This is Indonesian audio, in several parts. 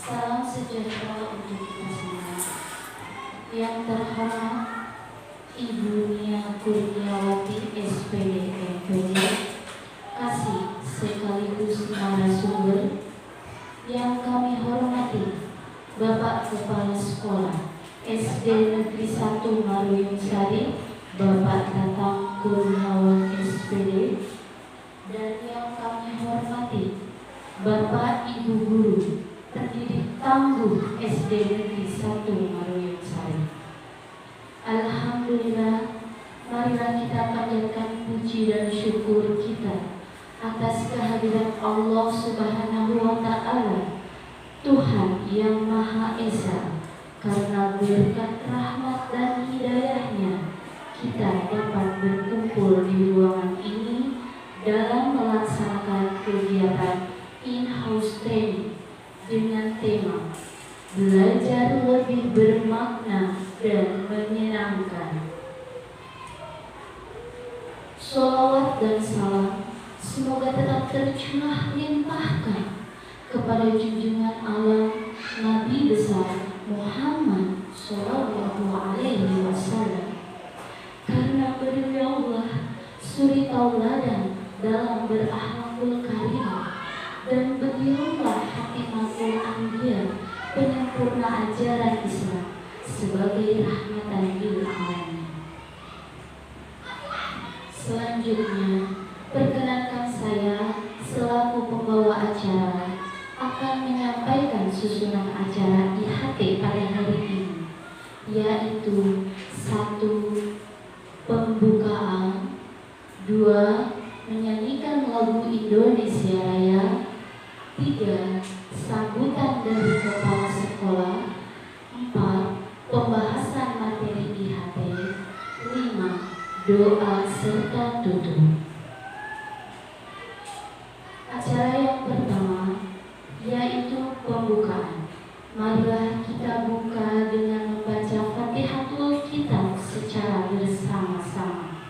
Salam sejahtera untuk kita semua. Yang terhormat Ibu Nia Kurniawati SPD MPD, kasih sekaligus narasumber. Yang kami hormati Bapak Kepala Sekolah SD Negeri 1 Maruyung Sari, Bapak Tatang Kurniawan SPD, dan yang kami hormati Bapak Ibu Guru Pendidik Tangguh SD Negeri 1 Maruyung Sari. Alhamdulillah, marilah kita panjatkan puji dan syukur kita atas kehadiran Allah Subhanahu wa Ta'ala, Tuhan yang Maha Esa. Karena berkat rahmat dan hidayahnya, kita dapat berkumpul di ruangan ini dalam melaksanakan kegiatan in-house training dengan tema belajar lebih bermakna dan menyenangkan. Sholawat dan salam semoga tetap tercurah limpahkan kepada junjungan alam Nabi besar Muhammad Sallallahu Alaihi Wasallam, karena beliaulah suri tauladan dalam berakhlakul karimah, dan beliaulah hatimatul anbiya, penyempurna ajaran Islam sebagai rahmatan lil alamin. Selanjutnya, perkenankan saya selaku pembawa acara akan menyampaikan susunan acara IHT pada hari ini, yaitu 1. Pembukaan, 2. Menyanyikan lagu Indonesia Raya, 3. Sambutan dari kepala sekolah, 4. Pembahasan materi IHT, 5. Doa serta tutup. Acara yang pertama yaitu pembukaan. Marilah kita buka dengan membaca Fatihatul Kitab secara bersama-sama.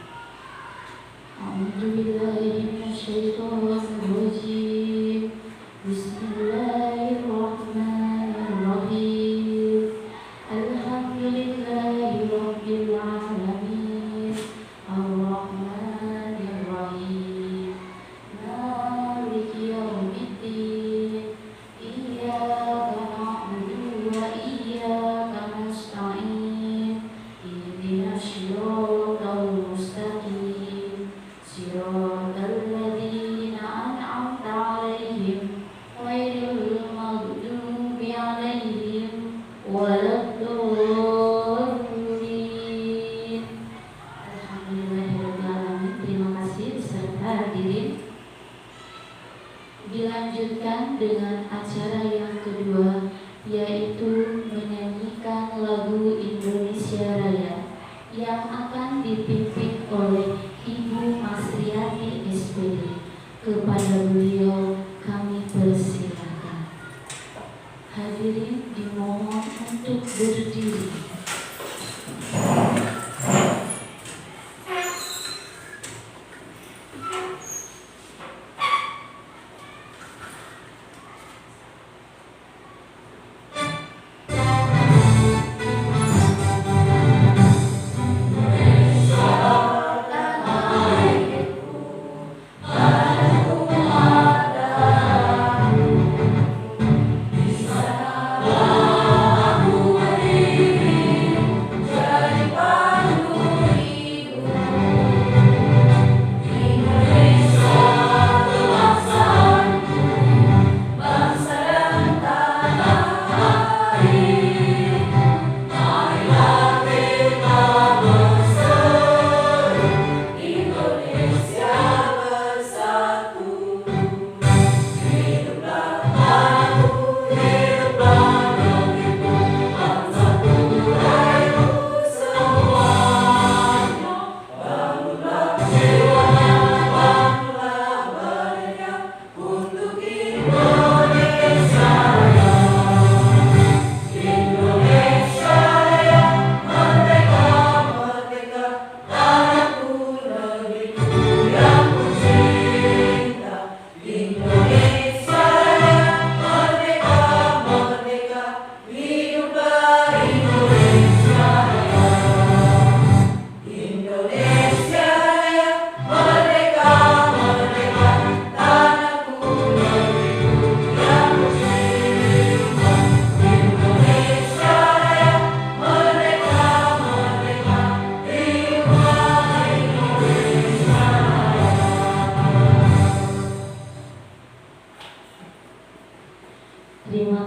A'udzubillahiminasyaitonirrajim. Bismillahirrahmanirrahim. Alhamdulillahirabbil alamin. Ar-Rahmanirrahim. Maliki yaumiddin. Iyyaka na'budu wa iyyaka nasta'in. Ihdinas siratal mustaqim. Siratal ladzina an'amta 'alaihim ghairil maghdubi 'alaihim waladdallin. Alhamdulillahirabbil alamin. Terima kasih beserta hadirin. Dilanjutkan dengan acara yang kedua, yaitu menyanyikan lagu Indonesia Raya yang akan dipimpin oleh Ibu Masriati SPD. Kepada beliau kami persilakan. Hadirin dimohon untuk berdiri. Bismillahirrahmanirrahim.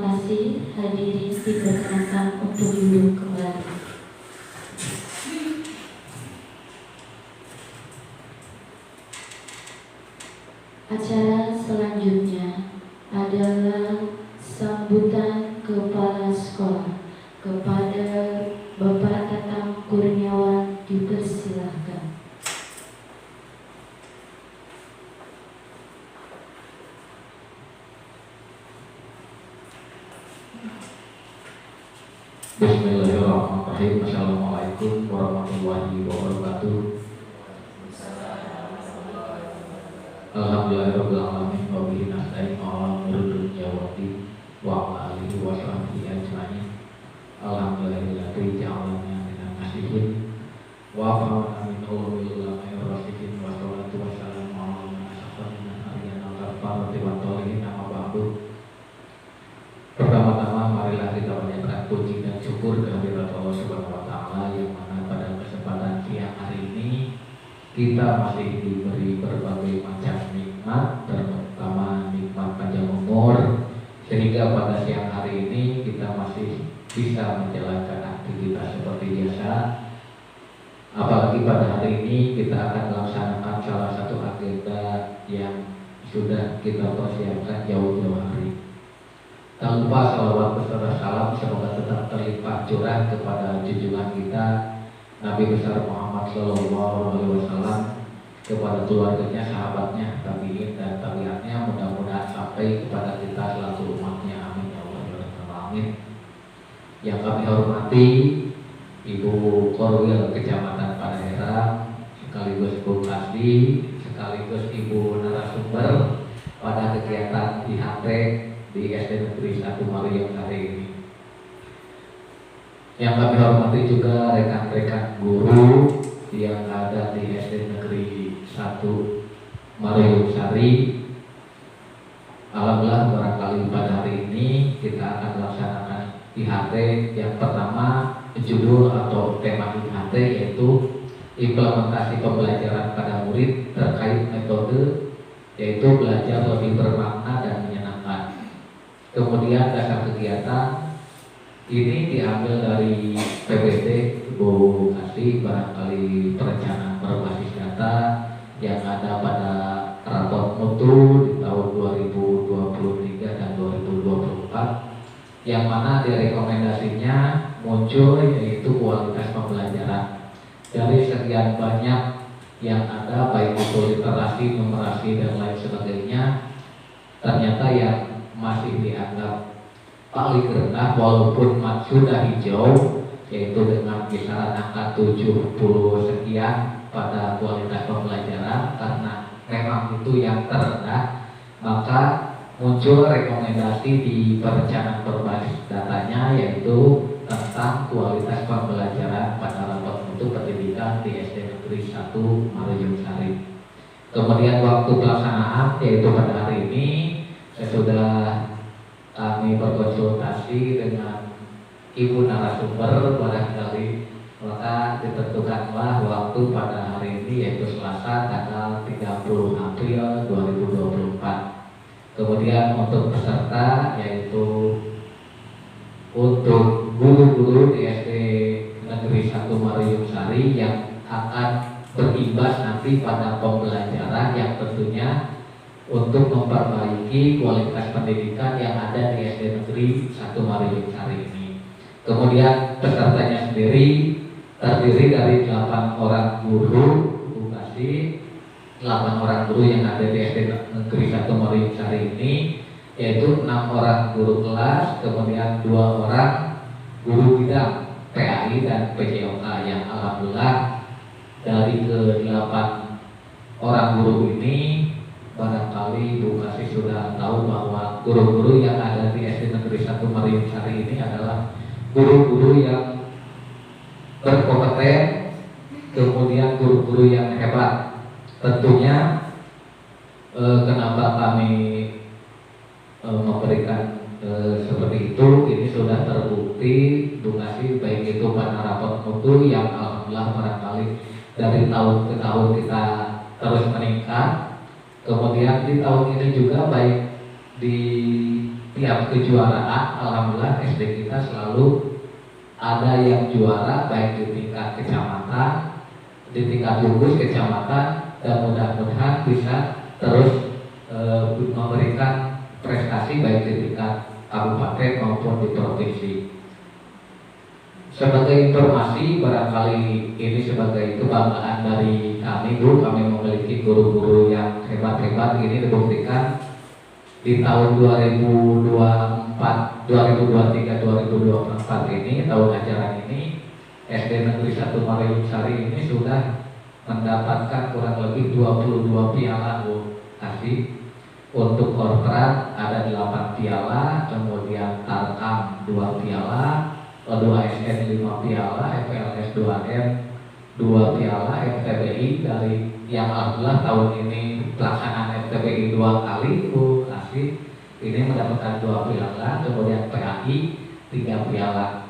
kasih, hadirin diperkenankan untuk duduk kembali. Acara selanjutnya adalah sambutan kepala sekolah. Kepada Bapak Tatang Kurniawan dipersilahkan. Bismillahirrahmanirrahim. Assalamualaikum warahmatullahi wabarakatuh. Alhamdulillahirabbil alamin wa bihi nasta'in ala umuri dunya waddin wa ala alihi wa sahbihi ajmain. Alhamdulillahilladzi ja'alana minan nasihin wa fa'alna min ulumil ulama'i rasyidin wa salatu wassalamu ala man ashafa minan ariyana al-farati wa tolihin amma ba'du. Pertama-tama marilah kita panjatkan puji dan syukur kehadirat Allah Subhanahu wa taala yang mana pada kesempatan siang hari ini kita masih diberi berbagai macam nikmat, terutama nikmat panjang umur, sehingga pada siang hari ini kita masih bisa menjalankan aktivitas seperti biasa. Apalagi pada hari ini kita akan melaksanakan salah satu agenda yang sudah kita persiapkan jauh-jauh hari. Tak lupa salawat beserta salam semoga tetap terlimpah curah kepada junjungan kita Nabi besar Muhammad SAW, kepada keluarganya, sahabatnya, tabi'in dan tabi'atnya, mudah-mudahan sampai kepada kita selaku umatnya. Amin ya Allah ya Rabbal alamin. Yang kami hormati Ibu Korwil Kecamatan Padahera, sekaligus Bu Kasdi, sekaligus Ibu narasumber pada kegiatan IHT di SD Negeri 1 Mariam hari ini. Yang kami hormati juga rekan-rekan guru yang ada di SD Negeri 1 Mariam Sari. Alhamdulillah barangkali pada hari ini kita akan melaksanakan IHT yang pertama, judul atau tema IHT yaitu implementasi pembelajaran pada murid terkait metode, yaitu belajar lebih bermakna dan menyenangkan. Kemudian dasar kegiatan ini diambil dari PPT Ibu Kasih, barangkali perencanaan berbasis data yang ada pada raport mutu di tahun 2023 dan 2024, yang mana di rekomendasinya muncul yaitu kualitas pembelajaran. Dari sekian banyak yang ada, baik itu literasi, numerasi dan lain sebagainya, ternyata yang masih dianggap paling rendah walaupun sudah hijau, yaitu dengan kisaran angka 70 sekian pada kualitas pembelajaran, karena memang itu yang terendah, maka muncul rekomendasi di perencanaan berbasis datanya yaitu tentang kualitas pembelajaran pada raport mutu pendidikan di SD Negeri 1 Mariam Sari. Kemudian waktu pelaksanaan yaitu pada hari ini sesudah kami berkonsultasi dengan Ibu narasumber barangkali, maka ditentukanlah waktu pada hari ini yaitu Selasa tanggal 30 April 2024. Kemudian untuk peserta yaitu untuk guru-guru di SD Negeri 1 Mariam Sari yang akan berimbas nanti pada pembelajaran yang tentunya untuk memperbaiki kualitas pendidikan yang ada di SD Negeri 1 Mariam Sari ini. Kemudian pesertanya sendiri terdiri dari 8 orang guru, Bu Kasih, 8 orang guru yang ada di SD Negeri 1 Mariam Sari ini, yaitu 6 orang guru kelas, kemudian 2 orang guru bidang PAI dan PJOK, yang alhamdulillah dari ke-8 orang guru ini barangkali Bu Kasih sudah tahu bahwa guru-guru yang ada di SD Negeri 1 Mariam Sari ini adalah guru-guru yang berkompeten, kemudian guru-guru yang hebat. Tentunya kenapa kami memberikan seperti itu, ini sudah terbukti Bu Kasih, baik itu pada raport mutu yang alhamdulillah barangkali dari tahun ke tahun kita terus meningkat. Kemudian di tahun ini juga baik di tiap kejuaraan alhamdulillah SD kita selalu ada yang juara baik di tingkat kecamatan, di tingkat gugus kecamatan, dan mudah-mudahan bisa terus memberikan prestasi baik di tingkat kabupaten maupun di provinsi. Sebagai informasi, barangkali ini sebagai kebanggaan dari kami, Bu, kami memiliki guru-guru yang hebat-hebat. Ini dibuktikan di tahun 2023, 2024 ini, tahun ajaran ini, SD Negeri 1 Marium Sari ini sudah mendapatkan kurang lebih 22 piala, Bu. Kasih untuk korprat ada 8 piala, kemudian Tarkam 2 piala, 2SN 5 piala, FLS 2M 2 piala, FTBI dari yang alhamdulillah tahun ini pelaksanaan FTBI 2 kali, Bu Kasih ini mendapatkan 2 piala, kemudian PAI 3 piala.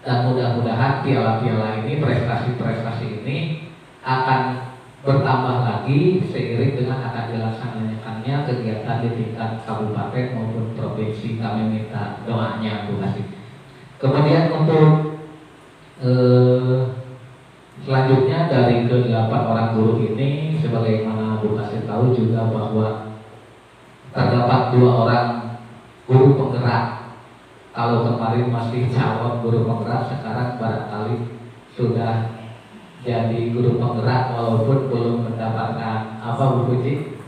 Dan mudah-mudahan piala-piala ini, prestasi-prestasi ini akan bertambah lagi seiring dengan akan dilaksanakannya kegiatan di tingkat kabupaten maupun provinsi. Kami minta doanya, Bu Kasih. Kemudian untuk selanjutnya dari ke-8 orang guru ini, sebagaimana Bu Kasih tahu juga bahwa terdapat 2 orang guru penggerak. Kalau kemarin masih calon guru penggerak, sekarang barangkali sudah jadi guru penggerak walaupun belum mendapatkan apa, Bu Puji?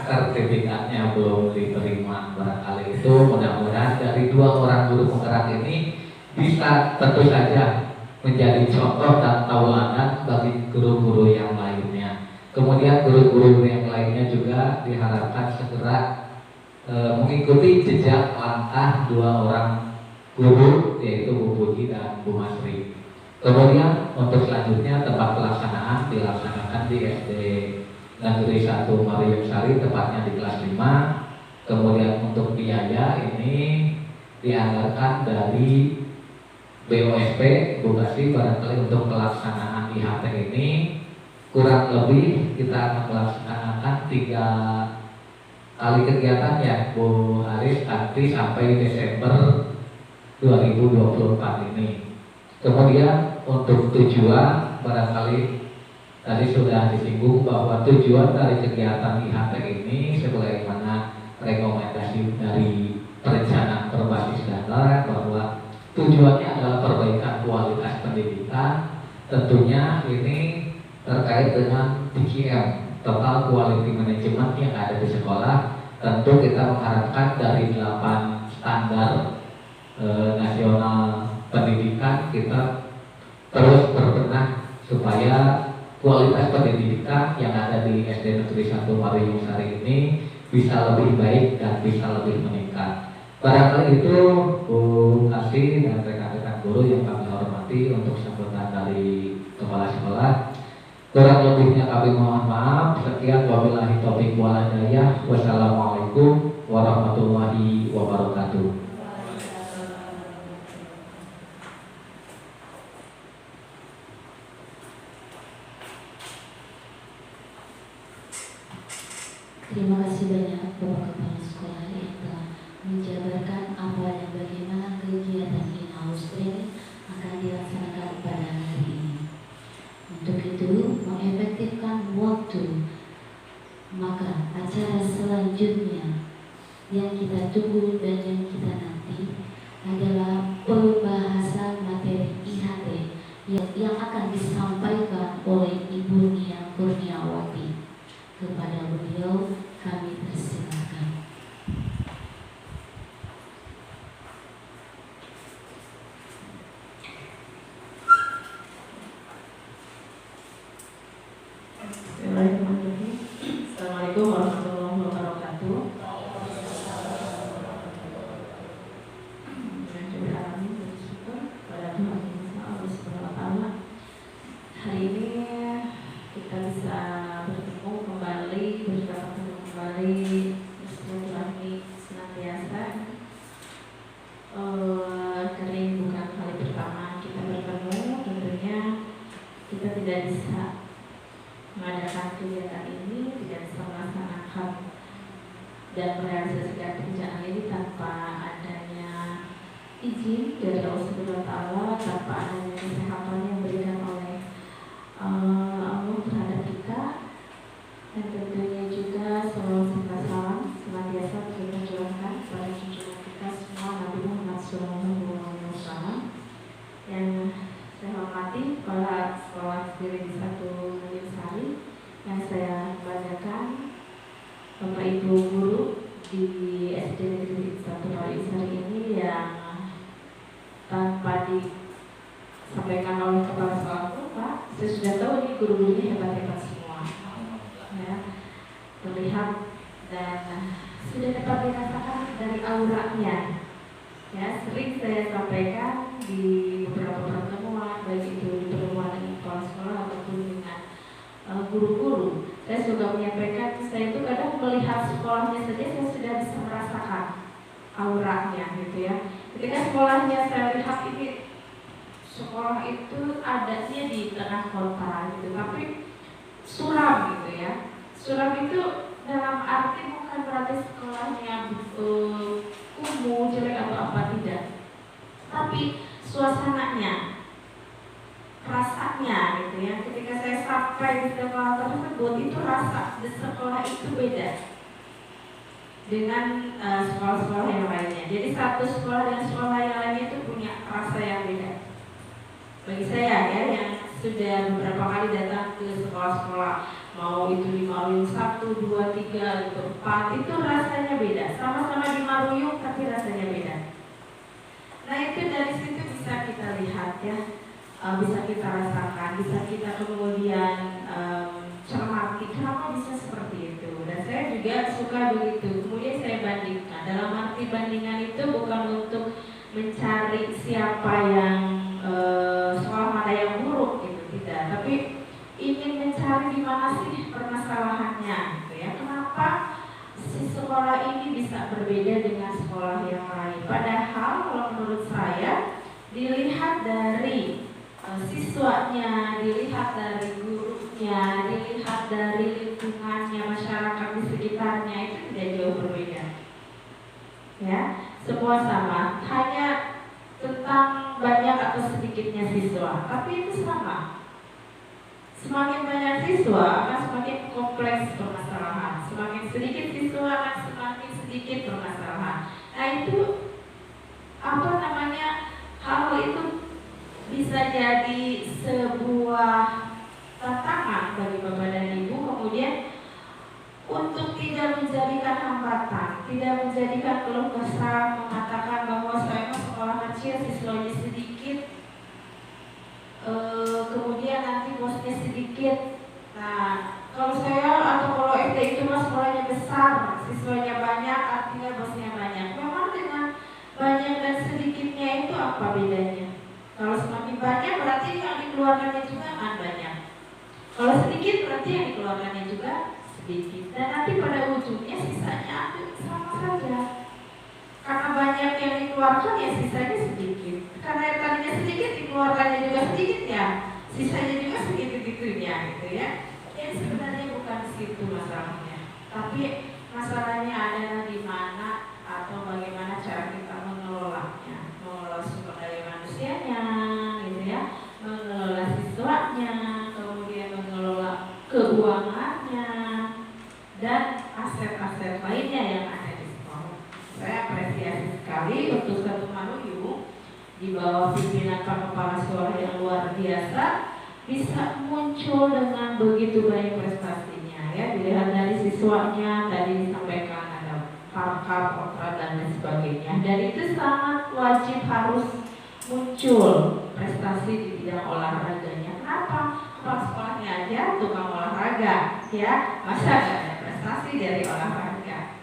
Sertifikatnya belum diterima. Barangkali itu mudah-mudahan dari 2 orang guru penggerak ini bisa tentu saja menjadi contoh dan tauladan bagi guru-guru yang lainnya. Kemudian guru-guru yang lainnya juga diharapkan segera mengikuti jejak langkah 2 orang guru, yaitu Bu Puji dan Bu Masri. Kemudian untuk selanjutnya tempat pelaksanaan dilaksanakan di SD Negeri 1 Marium Sari, tepatnya di kelas 5. Kemudian untuk biaya ini dianggarkan dari BOSP, Bu Kasih. Barangkali untuk pelaksanaan IHT ini kurang lebih kita akan melaksanakan 3 kali kegiatan ya, Bu Haris, nanti sampai Desember 2024 ini. Kemudian untuk tujuan, barangkali tadi sudah disinggung bahwa tujuan dari kegiatan IHT ini sebagaimana rekomendasi dari perencanaan berbasis data, bahwa tujuannya adalah perbaikan kualitas pendidikan. Tentunya ini terkait dengan TQM, Total Quality Management, yang ada di sekolah. Tentu kita mengharapkan dari 8 standar nasional pendidikan kita terus berbenah supaya kualitas pendidikan yang ada di SD Negeri 1 Marium Sari ini bisa lebih baik dan bisa lebih meningkat. Barangkali itu, Bu Kasih dan rekan-rekan guru yang kami hormati, untuk sambutan dari kepala sekolah. Kurang lebihnya kami mohon maaf. Sekian, wabillahi taufiq wal hidayah. Wassalamualaikum warahmatullahi wabarakatuh. Terima kasih banyak Bapak Kepala Sekolah yang telah menjabarkan apa dan bagaimana kegiatan in-house training akan dilaksanakan pada hari ini. Untuk itu, mengefektifkan waktu, maka acara selanjutnya yang kita tunggu dan yang kita nanti adalah pembahasan materi IHT yang akan disampaikan oleh Ibu Nia Kurniawati. Kepada beliau kami persilakan. Bismillahirrahmanirrahim. Assalamualaikum warahmatullahi wabarakatuh. Bersyukur pada Tuhan Allah Subhanahu wa Ta'ala. Hari ini kita bisa bertemu kembali bersama izin dari Allah Subhanahu wa Ta'ala tanpa adanya kesehatan yang diberikan oleh Allah terhadap kita, dan tentunya juga salawat serta salam senantiasa kita curahkan kepada junjungan kita semua Nabi Muhammad SAW. Yang saya hormati para sekolah sendiri di satu Sari, yang saya banggakan Bapak Ibu guru di SD Negeri 1 Sari ini yang tanpa disampaikan oleh kepala sekolah pun, Pak, saya sudah tahu ini guru-gurunya hebat-hebat semua, ya, terlihat dan sudah dapat dirasakan dari auranya. Ya, sering saya sampaikan di beberapa pertemuan, baik itu di pertemuan dengan kepala sekolah ataupun dengan guru-guru. Saya suka menyampaikan, saya itu kadang melihat sekolahnya saja saya sudah bisa merasakan auranya, gitu ya. Ketika sekolahnya saya lihat ini, sekolah itu adanya di tengah kota, gitu, tapi suram, gitu ya. Suram itu dalam arti bukan berarti sekolahnya kumuh, jelek atau apa, tidak, tapi suasananya, rasanya, gitu ya. Ketika saya sampai di sekolah tersebut, itu rasa di sekolah itu beda dengan sekolah-sekolah yang lainnya. Jadi satu sekolah dan sekolah yang lainnya itu punya rasa yang beda. Bagi saya, ya, yang sudah beberapa kali datang ke sekolah-sekolah, mau itu di Maruyung 1, 2, 3, 4, itu rasanya beda. Sama-sama di Maruyung tapi rasanya beda. Nah, itu dari situ bisa kita lihat, ya, bisa kita rasakan, bisa kita kemudian cermati kenapa bisa seperti itu. Dan saya juga suka begitu. Kemudian saya bandingkan. Dalam arti bandingan itu bukan untuk mencari siapa yang sekolah mana yang buruk, gitu, tidak. Tapi ingin mencari di mana sih permasalahannya, gitu ya. Kenapa si sekolah ini bisa berbeda dengan sekolah yang lain? Padahal kalau menurut saya dilihat dari siswanya, dilihat dari gurunya, dilihat dari lingkungannya, masyarakat di sekitarnya, itu tidak jauh berbeda. Ya, semua sama, hanya tentang banyak atau sedikitnya siswa, tapi itu sama. Semakin banyak siswa akan semakin kompleks permasalahan, semakin sedikit siswa akan semakin sedikit permasalahan. Nah, itu apa namanya, hal itu bisa jadi sebuah tantangan bagi Bapak dan Ibu, kemudian untuk tidak menjadikan hambatan, tidak menjadikan keluh kesah, mengatakan bahwa saya sekolah kecil, siswanya sedikit, kemudian nanti bosnya sedikit. Nah, kalau saya atau kalau SD itu sekolahnya besar, siswanya banyak, artinya bosnya banyak. Memang dengan banyak dan sedikitnya itu apa bedanya? Kalau semakin banyak berarti yang dikeluarkannya juga akan banyak. Kalau sedikit berarti yang dikeluarkannya juga sedikit. Dan nanti pada ujungnya sisanya sama saja. Karena banyak yang dikeluarkan, ya sisanya sedikit. Karena yang tadinya sedikit dikeluarkannya juga sedikit, ya sisanya juga segitu-gitunya, gitu ya. Yang sebenarnya bukan di situ masalahnya, tapi masalahnya adalah di mana atau bagaimana cara kita mengelolanya, mengelola sumber daya manusianya, gitu ya, mengelola siswanya, kemudian mengelola keuangannya dan aset-aset lainnya yang ada di sekolah. Saya apresiasi sekali untuk satu Maruyung di bawah pimpinan Pak Kepala Sekolah yang luar biasa bisa muncul dengan begitu baik prestasinya, ya. Dilihat dari siswanya, tadi disampaikan ada parkar, kontra dan lain sebagainya. Dan itu sangat wajib harus muncul prestasi di bidang olahraganya. Kenapa? Kepala sekolahnya aja tukang olahraga, ya, masa nggak ada prestasi dari olahraga?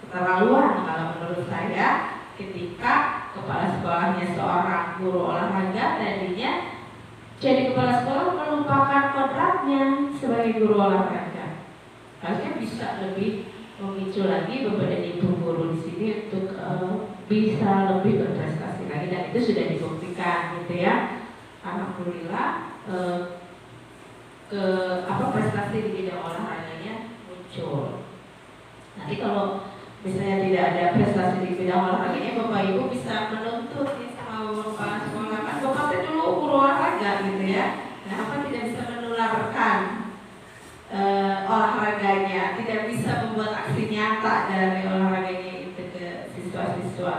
Keterlaluan kalau menurut saya ketika kepala sekolahnya seorang guru olahraga, tadinya jadi kepala sekolah melupakan kodratnya sebagai guru olahraga. Harusnya bisa lebih memicu lagi Bapak dan Ibu guru di sini untuk bisa lebih berprestasi lagi, dan itu sudah dibuktikan, gitu ya. Alhamdulillah prestasi di bidang olahraganya muncul. Nanti kalau misalnya tidak ada prestasi di bidang olahraganya, Bapak Ibu bisa menuntut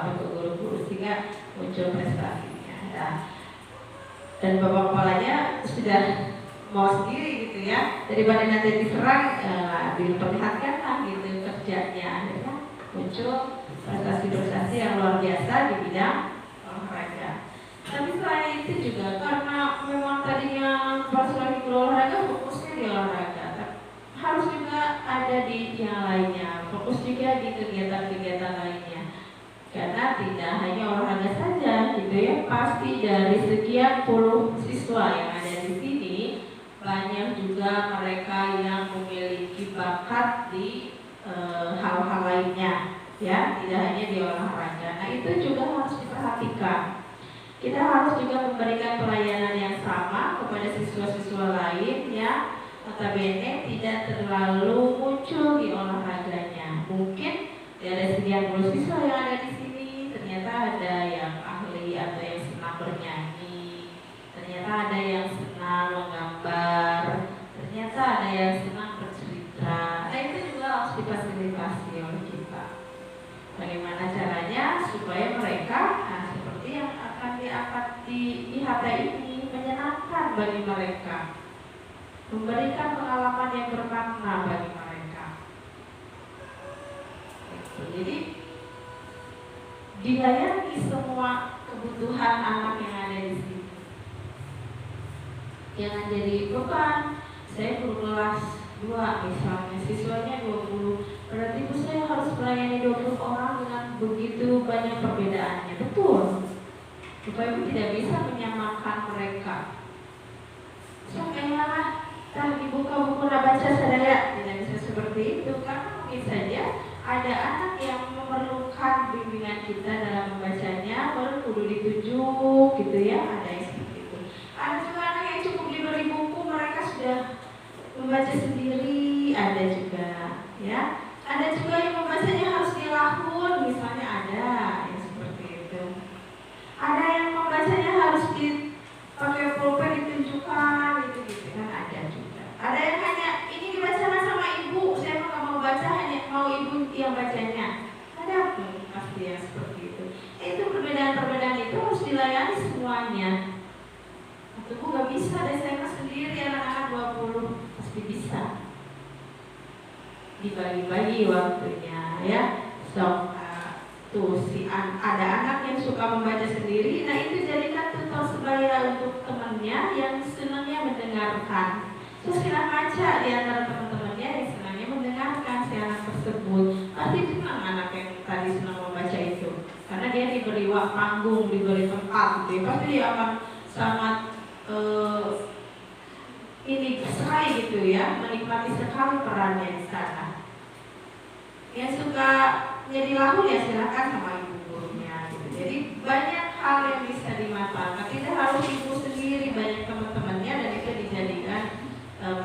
atau ke guru-guru sehingga muncul prestasinya. Nah, dan bapak kepalanya sudah mau sendiri gitu ya, daripada nanti diserang, diperlihatkanlah gitu kerjanya, akhirnya muncul prestasi-prestasi yang luar biasa di bidang olahraga. Tapi selain itu juga karena memang tadinya pas lagi berolahraga fokusnya di olahraga, harus juga ada di yang lainnya, fokus juga di kegiatan-kegiatan lainnya. Karena tidak hanya olahraga saja gitu ya, pasti dari sekian puluh siswa yang ada di sini banyak juga mereka yang memiliki bakat di hal-hal lainnya ya, tidak hanya di olahraga. Nah itu juga harus diperhatikan. Kita harus juga memberikan pelayanan yang sama kepada siswa-siswa lain yang notabene tidak terlalu muncul di olahraganya. Mungkin dari sekian puluh siswa yang ada di sini ternyata ada yang ahli atau yang senang bernyanyi, ternyata ada yang senang menggambar, ternyata ada yang senang bercerita. Nah itu juga harus difasilitasi oleh kita. Bagaimana caranya supaya mereka, seperti yang akan diangkat di IHT ini, menyenangkan bagi mereka, memberikan pengalaman yang bermakna bagi mereka. Jadi dilayani semua kebutuhan anak yang ada di sini. Jangan jadi beban. Saya guru kelas 2 misalnya, siswanya 20, berarti bu saya harus melayani 20 orang dengan begitu banyak perbedaannya. Betul. Bapak Ibu tidak bisa menyamakan mereka. Sampailah dibuka buku baca sadaya, tidak bisa seperti itu, karena mungkin saja ada anak yang memerlukan bimbingan kita dalam membacanya, baru kudu ditunjuk gitu ya, ada yang seperti itu. Ada juga anak yang cukup diberi buku, mereka sudah membaca sendiri, ada juga ya. Ada juga yang membacanya harus dilahun, misalnya ada yang seperti itu. Ada yang membacanya harus dipakai pulpen ditunjukkan, gitu kan ada juga. Ada yang hanya ini dibacakan sama ibu, saya nggak mau baca, hanya mau ibu yang bacanya. Ada pun pasti yang seperti itu. Itu perbedaan-perbedaan itu harus dilayani semuanya. Atau bu nggak bisa deh, saya sendiri anak-anak 20 pasti bisa. Dibagi-bagi waktunya ya. So, ada anak yang suka membaca sendiri, nah itu jadikan tutor sebaya untuk temannya yang senangnya mendengarkan. Terus kita baca di antara teman-temannya yang senangnya mendengarkan si anak tersebut. Pasti senang anak yang tadi senang membaca itu, karena dia diberi panggung, diberi tempat gitu ya. Pasti dia akan sangat ini sekali gitu ya, menikmati sekali perannya di sana. Yang suka jadi lahu ya silakan sama ibu gurunya gitu. Jadi banyak hal yang bisa dimanfaatkan. Tidak harus ibu sendiri, banyak teman-temannya, dan itu dijadikan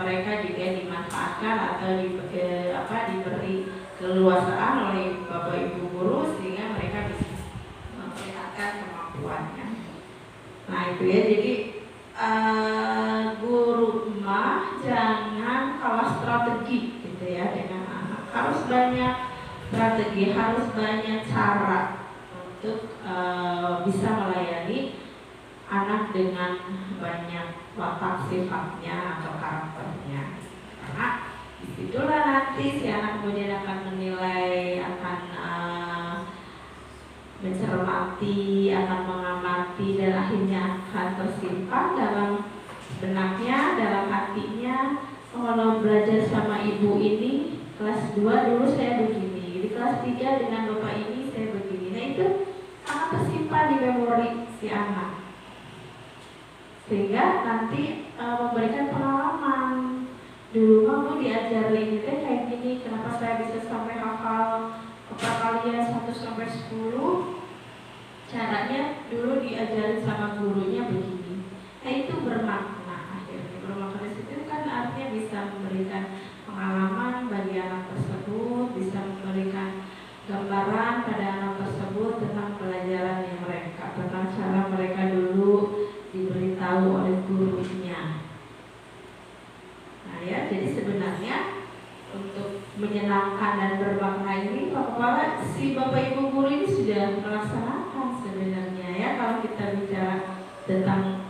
mereka juga dimanfaatkan atau diberi keleluasaan oleh bapak ibu guru sehingga mereka bisa memperlihatkan kemampuannya. Nah itu ya, jadi guru mah jangan kalah strategi gitu ya dengan anak. Harus banyak strategi, harus banyak cara untuk bisa melayani anak dengan banyak watak sifatnya atau karakternya. Karena disitulah nanti si anak kemudian akan menilai, akan mencermati, akan mengamati, dan akhirnya akan tersimpan dalam benaknya, dalam hatinya. Kalau belajar sama ibu ini kelas 2 dulu saya begini, di kelas 3 dengan bapak ini saya begini. Nah itu akan tersimpan di memori si anak, sehingga nanti memberikan pengalaman. Dulu kamu diajar ini teh kayak gini, kenapa saya bisa sampai hafal kalian 1 sampai 10? Caranya dulu diajarin sama gurunya begini. Nah itu bermakna, akhirnya bermakna di situ kan artinya bisa memberikan pengalaman bagi anak tersebut, bisa memberikan gambaran pada anak tersebut tentang pelajaran yang mereka, tentang cara mereka dulu diberitahu oleh gurunya. Nah ya, jadi sebenarnya untuk menyenangkan dan bermakna ini Pak Kepala, si Bapak Ibu guru ini sudah dilaksanakan sebenarnya ya. Kalau kita bicara tentang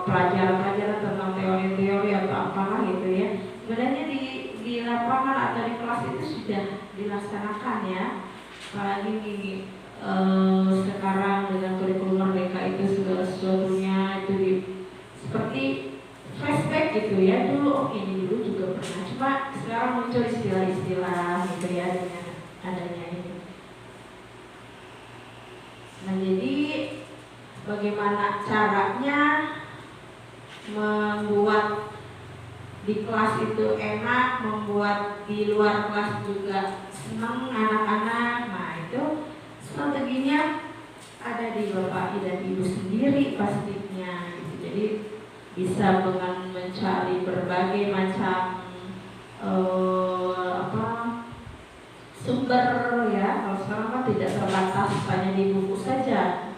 pelajaran-pelajaran tentang teori-teori atau apalah gitu ya, sebenarnya di lapangan atau di kelas itu sudah dilaksanakan ya. Apalagi sekarang dengan kurikulum merdeka itu segala sesuatunya itu seperti flashback gitu ya. Dulu ini dulu juga pernah, cuma sekarang muncul istilah-istilah gitu ya dengan adanya ini. Nah, jadi bagaimana caranya membuat di kelas itu enak, membuat di luar kelas juga senang anak-anak. Nah, itu strateginya ada di Bapak dan Ibu sendiri pastinya gitu. Jadi bisa dengan mencari berbagai macam sumber ya. Kalau sekarang kan tidak terbatas hanya di buku saja.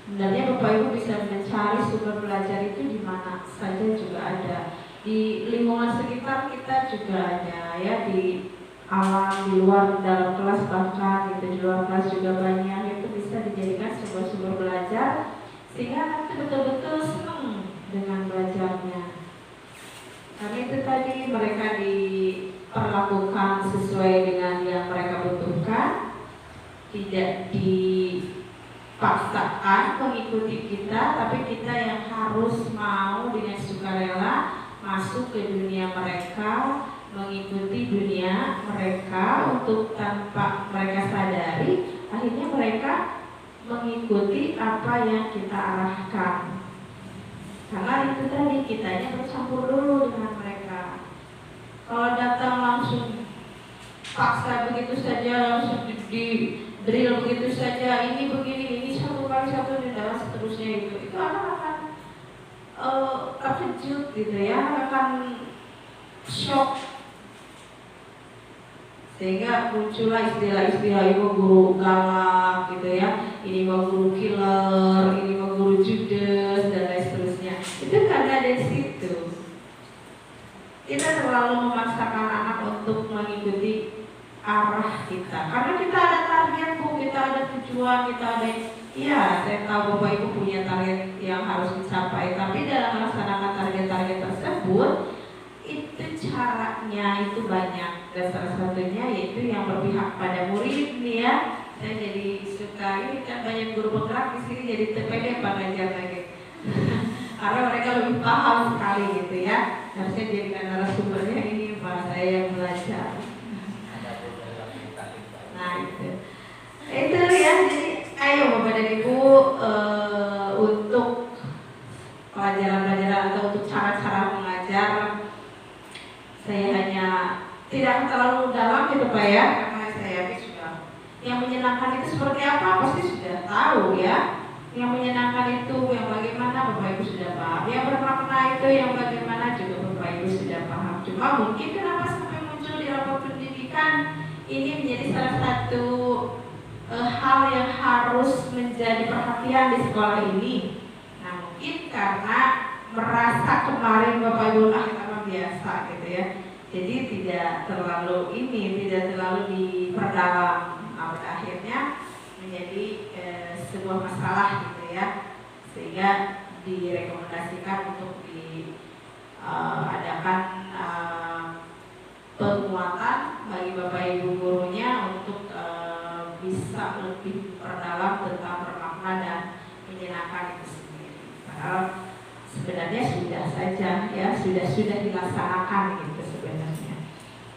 Sebenarnya Bapak Ibu bisa mencari sumber belajar itu di mana saja juga ada. Di lingkungan sekitar kita juga ada ya, di alam, di luar, dalam kelas bahkan gitu, di luar kelas juga banyak. Itu bisa dijadikan sebuah sumber belajar sehingga nanti betul-betul senang dengan belajarnya. Karena itu tadi mereka diperlakukan sesuai dengan yang mereka butuhkan, tidak dipaksakan mengikuti kita, tapi kita yang harus mau dengan sukarela masuk ke dunia mereka, mengikuti dunia mereka untuk tanpa mereka sadari, akhirnya mereka mengikuti apa yang kita arahkan. Karena itu tadi kitanya bercampur dulu dengan mereka. Kalau datang langsung paksa begitu saja, langsung di drill begitu saja, ini begini, ini 1 kali 1 dan seterusnya itu anak akan terkejut gitu ya, akan shock. Sehingga muncullah istilah-istilah ini guru galak gitu ya, ini guru killer, ini guru judes dan lain seterusnya. Itu karena dari situ kita terlalu memaksakan anak untuk mengikuti arah kita, karena kita ada target Bu, kita ada tujuan, kita ada ya, saya tahu Bapak Ibu punya target yang harus dicapai, tapi dalam melaksanakan target-target tersebut itu caranya itu banyak, dan salah satunya yaitu yang berpihak pada murid nih ya. Saya jadi suka, ini kan banyak guru penggerak di sini, jadi TPD pengajar lagi karena mereka lebih paham sekali gitu ya. Harusnya jadikan narasumbernya ini Pak, saya yang belajar. Nah itu ya, jadi ayo Bapak dan Ibu untuk pelajaran-pelajaran atau untuk cara-cara mengajar, saya hanya tidak terlalu dalam gitu Pak ya, karena saya sudah yang menyenangkan itu seperti apa pasti sudah tahu ya. Yang menyenangkan itu yang bagaimana Bapak Ibu sudah paham, yang bermakna itu yang bagaimana juga Bapak Ibu sudah paham. Cuma mungkin kenapa sampai muncul di rapat pendidikan ini menjadi salah satu hal yang harus menjadi perhatian di sekolah ini. Nah mungkin karena merasa kemarin Bapak Ibu kita biasa gitu ya, jadi tidak terlalu diperdalam. Nah, akhirnya menjadi sebuah masalah gitu ya, sehingga direkomendasikan untuk diadakan penguatan bagi Bapak Ibu gurunya untuk bisa lebih perdalam tentang bermakna dan menyenangkan itu sendiri. Padahal sebenarnya sudah saja ya, sudah dilaksanakan gitu sebenarnya.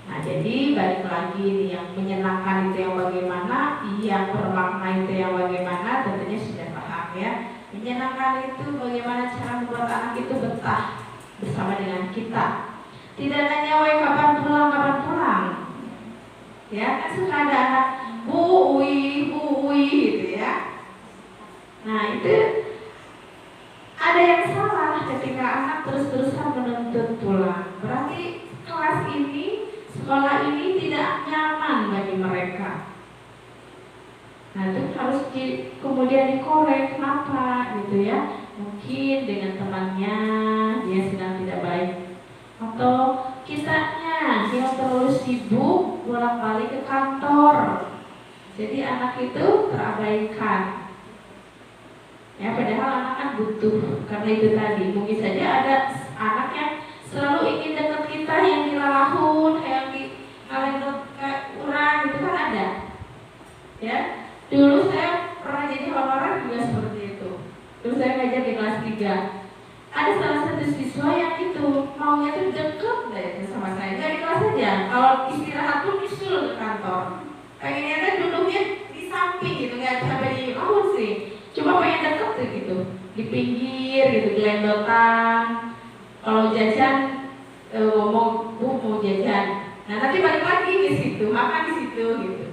Nah jadi balik lagi nih, yang menyenangkan itu yang bagaimana, yang bermakna itu yang bagaimana, tentunya sudah paham ya. Menyenangkan itu bagaimana cara membuat anak itu betah bersama dengan kita. Tidak nanya kapan pulang ya, kan suka ada anak bu ui gitu ya. Nah itu ada yang salah ketika anak terus-terusan menuntut pulang, berarti kelas ini, sekolah ini tidak nyaman bagi mereka. Nah itu harus kemudian dikorek, kenapa gitu ya. Mungkin dengan temannya dia sedang tidak baik, atau kitanya yang terlalu sibuk bolak-balik ke kantor Jadi anak itu terabaikan. Ya, padahal anak kan butuh. Karena itu tadi, mungkin saja ada anak yang selalu ingin dekat kita, yang dilalahun, yang ngalenut kayak urang gitu kan ada. Ya, dulu saya pernah jadi honorer juga seperti itu. Terus saya ngajar di kelas 3. Ada salah satu siswa yang itu maunya tuh deket deh sama saya. Nggak di kelas aja. Kalau istirahat pun nyusul ke kantor. Pengennya kan duduknya di samping gitu, nggak sampai di lahun sih. Cuma pengen deket tuh gitu, di pinggir gitu, gelendotan. Kalau jajan ngomong, Bu mau jajan. Nah nanti balik lagi di situ, makan di situ gitu.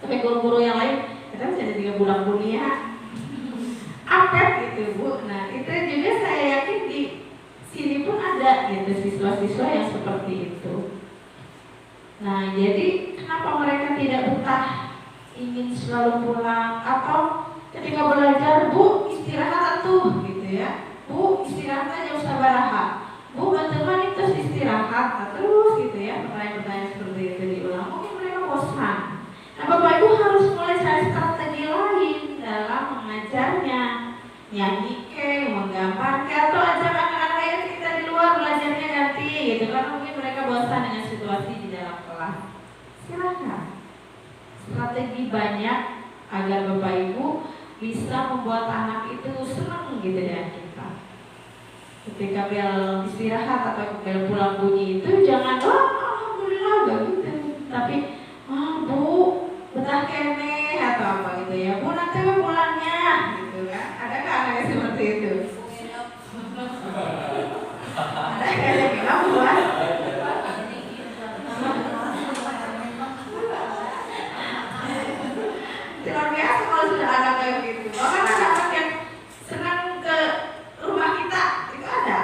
Tapi guru-guru yang lain, kita bisa ada 3 bulan kuliah. Apet gitu Bu. Nah itu juga saya yakin di sini pun ada gitu siswa-siswa yang seperti itu. Nah jadi kenapa mereka tidak betah ingin selalu pulang, atau ketika belajar, Bu istirahat tuh gitu ya, Bu istirahat aja usah baraha, Bu teman itu istirahat terus gitu ya, pertanyaan-pertanyaan seperti itu diulang, mungkin mereka bosan. Nah Bapak Ibu harus mulai cari strategi lain dalam mengajarnya, nyanyi menggambar atau ajak anak-anak yang kita di luar belajarnya ganti gitu, karena mungkin mereka bosan dengan situasi di dalam kelas. Silakan, strategi banyak agar Bapak Ibu bisa membuat anak itu senang gitu dengan kita. Ketika bel istirahat atau bel pulang bunyi itu jangan alhamdulillah gak gitu, tapi Bu betah kene atau apa gitu ya, Bu nanti pulangnya gitu kan. Ada kan anak yang seperti itu? Ada kayak kamu kan? Luar biasa kalau sudah ada kayak gitu. Bahkan ada anak yang senang ke rumah kita, itu ada.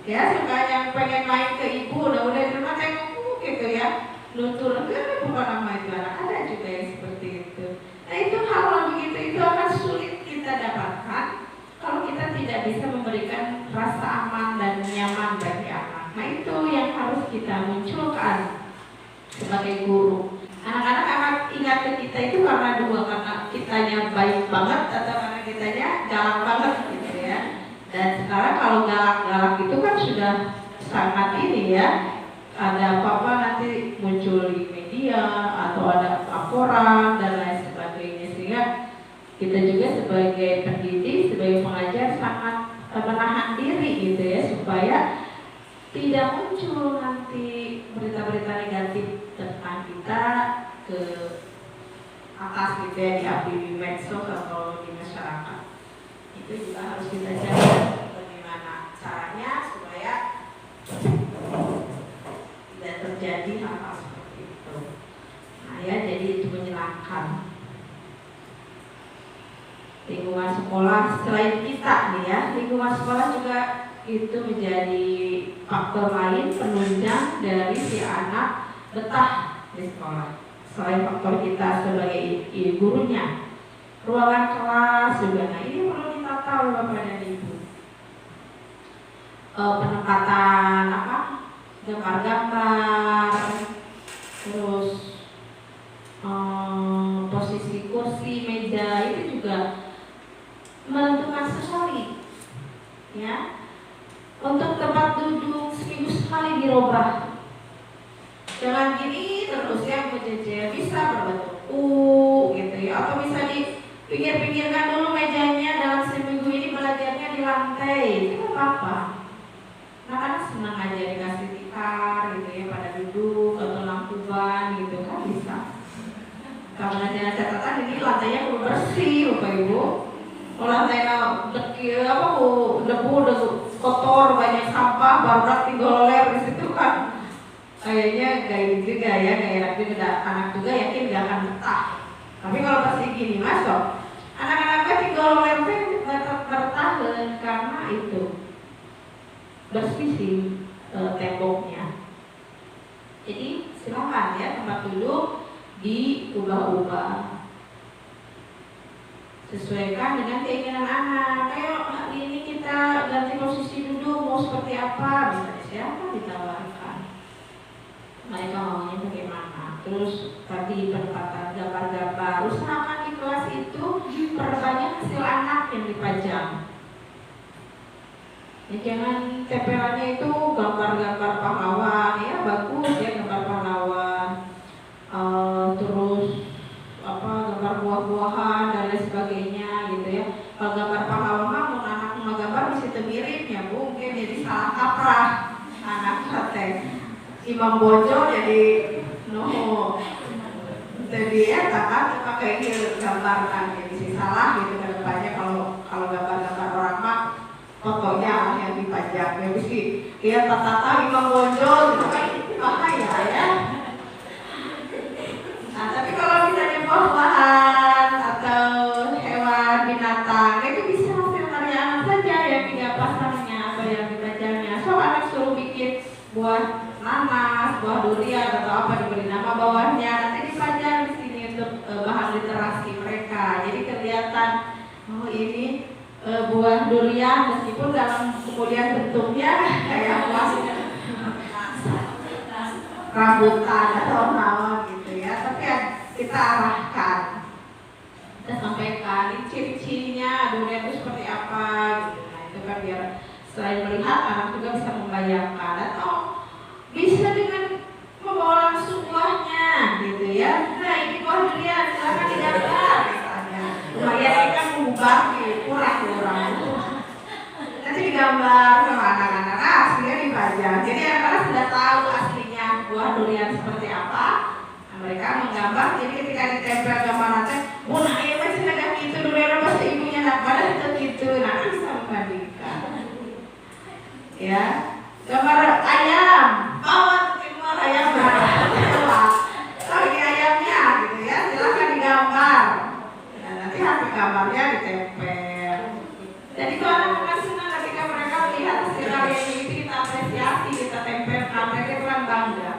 Ya, suka yang pengen main ke ibu, udah di rumah tengok gitu ya. Luntur, bukan nama itu anak, ada juga yang seperti itu. Nah itu hal begitu itu akan sulit kita dapatkan kalau kita tidak bisa memberikan rasa aman dan nyaman bagi anak. Nah itu yang harus kita munculkan sebagai guru. Anak-anak akan ingat ke kita itu karena 2, karena kitanya baik banget atau karena kitanya galak banget gitu ya. Dan sekarang kalau galak-galak itu kan sudah sangat ini ya, ada apa-apa nanti muncul di media atau ada laporan dan lain sebagainya, sehingga kita juga sebagai pendidik, sebagai pengajar sangat menahan diri gitu ya, supaya tidak muncul nanti berita-berita negatif tentang kita ke atas gitu ya, di medsos atau di masyarakat. Itu juga harus kita jaga bagaimana caranya supaya tidak terjadi hal-hal seperti itu. Nah ya, jadi itu menyenangkan. Lingkungan sekolah selain kita nih ya, lingkungan sekolah juga itu menjadi faktor lain penunjang dari si anak betah di sekolah. Selain faktor kita sebagai gurunya, ruangan kelas juga, nah ini perlu ditata oleh Bapak dan Ibu. Penempatan gambar-gambar, terus posisi kursi, meja itu juga menentukan sekali, ya. Untuk tempat duduk seminggu sekali dirubah. Jangan gini terus ya, berjejer, bisa berbentuk U gitu ya, atau bisa dipinggir-pinggirkan dulu mejanya, dalam seminggu ini belajarnya di lantai, itu apa-apa. Anak-anak senang aja dikasih tikar gitu ya pada duduk atau lampu ban gitu kan bisa. Karena dengan catatan ini lantainya perlu bersih Bapak Ibu. Kalau lantainya debu kotor, banyak sampah, baru tinggal ler di situ kan. Kayaknya gaya juga ya, gaya juga anak juga yakin gak akan betah. Tapi kalau pasti gini masuk, anak-anaknya tinggal ler bertahan karena itu bersih sih temboknya. Jadi silakan ya tempat duduk diubah-ubah sesuaikan dengan keinginan anak. Kayak hari ini kita ganti posisi duduk, mau seperti apa, bisa siapa ditawarkan. Mereka maunya bagaimana? terus tadi penempatan gambar-gambar. Usahakan di kelas itu perbanyak hasil anak yang dipajang. Ya, jangan tempelannya itu gambar-gambar pahlawan, ya bagus ya gambar pahlawan. Terus gambar buah-buahan dan lain sebagainya gitu ya. Kalau gambar pahlawan mah mau anak mau gambar bisa mirip ya Bu, mungkin jadi salah kaprah anak teh. Imam Bojo jadi jadi ya kakak pakai gambar kan jadi salah gitu ke depannya kalau gambar-gambar orang mah fotonya yang dipajang ya bisa lihat tata Imam Bojo gitu kan bahaya ya. Nah tapi kalau misalnya buah-buahan atau hewan binatang itu bisa hasil karya anak saja yang tidak pasangnya atau yang dipajangnya. So anak suruh bikin buah nanas, buah durian atau apa diberi nama bawahnya nanti dipajang di sini untuk bahan literasi mereka. Jadi kelihatan ini buah durian meskipun dalam kemudian bentuknya kayak buah rambutan atau naon gitu ya. Tapi kita arahkan, kita sampaikan ini ciri-cirinya durian itu seperti apa gitu. Nah itu kan biar selain melihat anak juga bisa membayangkan atau bisa dengan membawa langsung buahnya gitu ya. Nah ini buah durian silahkan digambar misalnya. Lumayan ini kan mengubah kurang-kurang. Nanti digambar sama anak-anak, aslinya dipajang. Jadi anak-anak sudah tahu aslinya buah durian seperti apa. Nah, mereka menggambar. Jadi ketika ditempel gambar nanti, nah ini masih ada gitu durian bahasa ibunya nak pada itu gitu. Nah bisa membandingkan. Ya, gambar ayam. Bawa keluar ayam lagi ayamnya gitu ya, silahkan digambar. Nah, nanti hasil gambarnya ditempel. Jadi itu anak akan senang ketika mereka melihat hasil karya ini kita apresiasi, kita tempelkan, mereka itu kan bangga.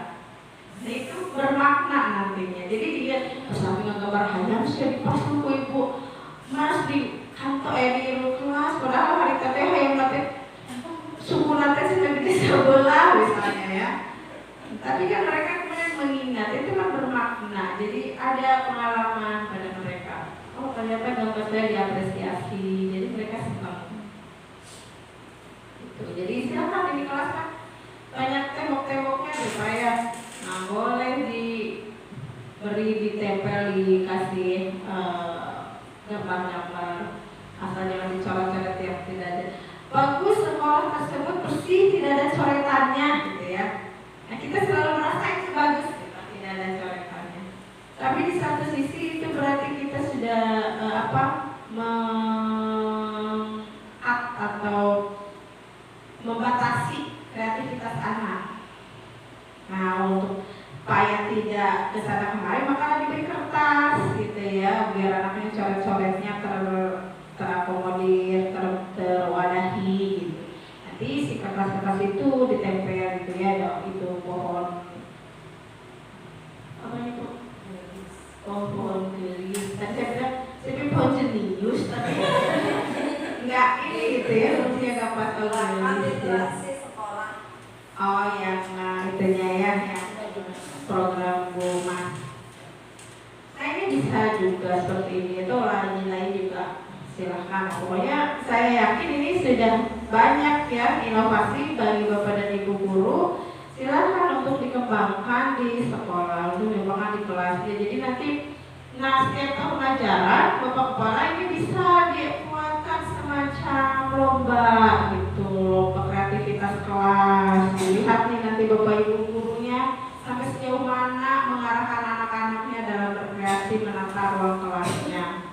Nah itu bermakna nantinya. Jadi dia sampai gambar ayam sudah dipasang ke ibu, mas di kantor di kelas, padahal hari katanya ayam nanti suku nanti sudah di sebelah misalnya ya. Tapi kan mereka kemudian mengingat itu kan bermakna. Jadi ada pengalaman pada mereka. Oh ternyata gambar saya diapresiasi. Jadi mereka senang. Gitu. Jadi silakan di kelas kan banyak tembok-temboknya supaya boleh diberi ditempel dikasih gambar-gambar. Asal jangan dicoret-coret yang tidak ada. Bagus sekolah tersebut bersih, tidak ada coretannya gitu ya. Nah kita selalu merasa itu bagus gitu, tidak ada coretannya. Tapi di satu sisi itu berarti kita sudah atau membatasi kreativitas anak. Nah untuk supaya tidak kesana kemari maka diberi kertas gitu ya, biar anaknya coret-coretnya terakomodir, terwadahi gitu. Nanti si kertas-kertas itu ditempel gitu ya, itu pohon apa itu? Pohon gelis. Tadi saya bilang seperti pohon jenius, tapi enggak ini gitu ya, fungsinya enggak pas gitu ya. Oh yang itunya ya, yang program Bu Mas. Nah ini bisa juga seperti ini, itu lain juga. Silahkan, pokoknya saya yakin ini sudah banyak ya inovasi bagi Bapak dan Ibu guru. Silahkan untuk dikembangkan di sekolah, untuk dikembangkan di kelasnya. Jadi nanti setiap tahun ajaran Bapak Kepala ini bisa dibuatkan semacam lomba gitu, lomba kreativitas kelas. Dilihat nih nanti Bapak Ibu gurunya sampai sejauh mana mengarahkan anak-anaknya dalam berkreasi menata ruang kelasnya.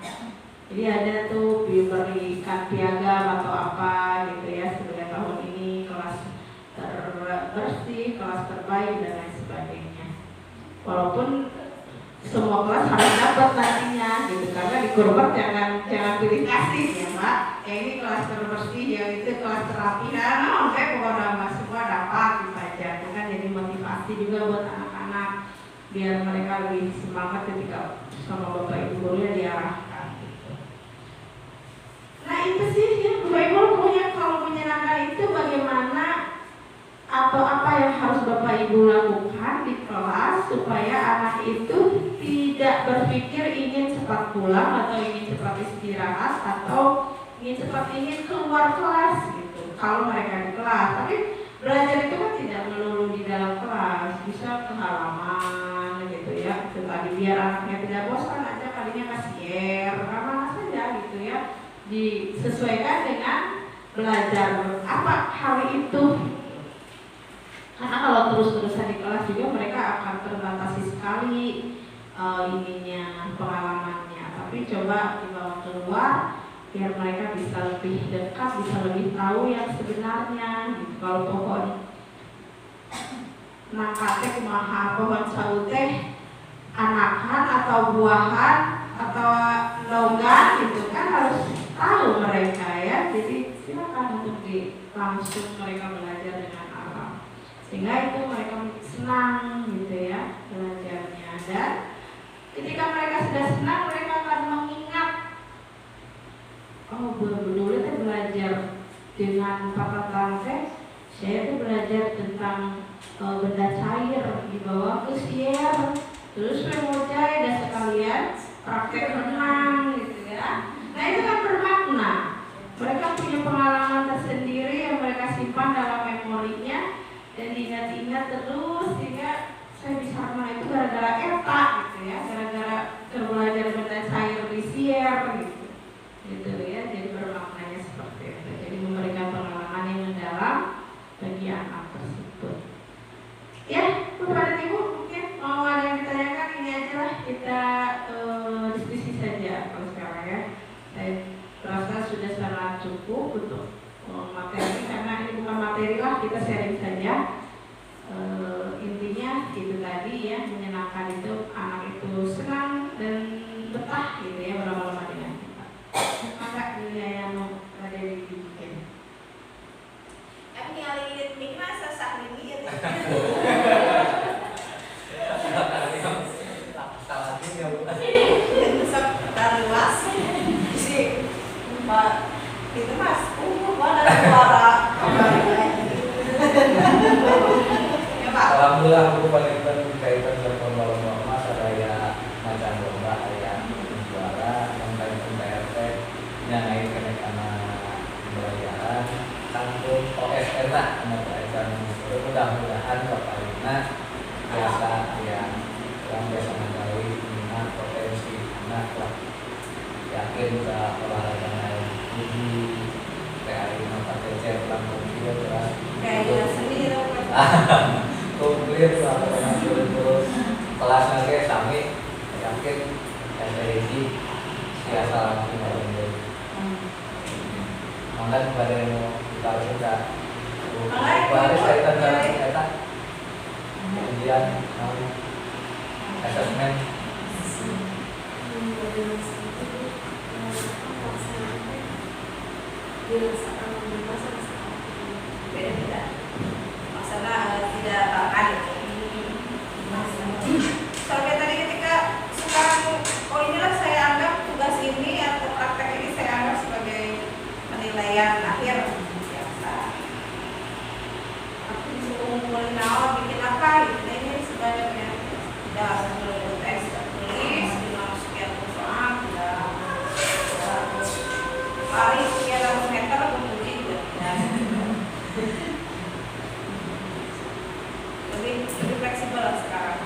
Jadi ada tuh diberikan piagam atau apa gitu ya, sebagai tahun ini kelas terbersih, kelas terbaik dan lain sebagainya. Walaupun semua kelas harus dapat nantinya gitu, karena di kurban jangan pilih kasih ya Mbak. Ini kelas terbersih, yang itu kelas terapi. Nah, pokoknya semua dapat dibaca. Itu kan jadi motivasi juga buat anak-anak biar mereka lebih semangat ketika sama Bapak Ibu gurunya diarahkan. Nah itu sih ya, Bapak Ibu pokoknya kalau menyenangkan itu bagaimana atau apa yang harus Bapak Ibu lakukan di kelas supaya anak atau ingin cepat istirahat atau ingin keluar kelas gitu. Kalau mereka di kelas, tapi belajar itu kan tidak melulu di dalam kelas, bisa ke halaman gitu ya. Itu tadi biar anaknya tidak bosan aja kalinya kasih mana saja gitu ya. Disesuaikan dengan belajar apa hari itu. Karena kalau terus-terusan di kelas juga mereka akan terbatasi sekali pengalamannya. Tapi coba dibawa keluar biar mereka bisa lebih dekat, bisa lebih tahu yang sebenarnya. Gitu. Kalau pohon nangkate kumaha pohon saute anakan atau buahan atau longgan gitu kan harus tahu mereka ya. Jadi silakan untuk langsung mereka belajar dengan alam sehingga itu mereka senang gitu ya belajarnya. Dan ketika mereka sudah senang mereka akan mengingat, oh dulu itu belajar dengan patatan saya itu belajar tentang benda cair dibawa ke sier terus memulai dan sekalian praktek renang gitu ya. Nah itu kan bermakna, mereka punya pengalaman tersendiri yang mereka simpan dalam memorinya dan diingat-ingat terus sehingga saya bisa renang itu gara-gara eta gitu ya, gara-gara belajar benda cair di sier gitu ya. Jadi bermaknanya seperti itu, jadi memberikan pengalaman yang mendalam bagi anak tersebut ya. Bapak dan Ibu mungkin mau ada yang ditanyakan, ini aja lah kita diskusi saja kalau sekarang ya. Saya rasa sudah sangat cukup untuk materi, karena ini bukan materi lah, kita sharing saja. Intinya itu tadi ya, menyenangkan itu anak itu senang dan betah gitu ya berlama-lama dengan kita. Maka dunia yang ada di bikin. Kami alih mikna sesak ini ya. Salah ini ya Bu. Luas sih Pak itu Mas ada suara ya Pak. Alhamdulillah aku paling kaitan dengan lomba Mas ada ya macam lomba ya juara yang PRT nyai kenaikan pembelajaran sanggup OSN lah kaitan mudah-mudahan Bapak Lina biasa yang biasa menggali minat potensi anak lah, yakin bisa olahraga naik tinggi kayak ini pakai cek langsung terus Kayak seni itu komplit lah terus kelasnya kayak sami yakin SDG biasa langsung bareng mangga kepada yang mau kita suka baris kaitan dengan kita kemudian asesmen beda-beda masalah tidak bahkan sampai tadi ketika sekarang inilah saya anggap tugas ini atau praktek ini saya anggap sebagai penilaian akhir biasa. Aku disuruh ngumpulin awal bikin apa gitu, ini sebenarnya tidak perlu teks tulis 5 sekian soal tidak lari sekian ratus meter menguji juga lebih fleksibel lah sekarang.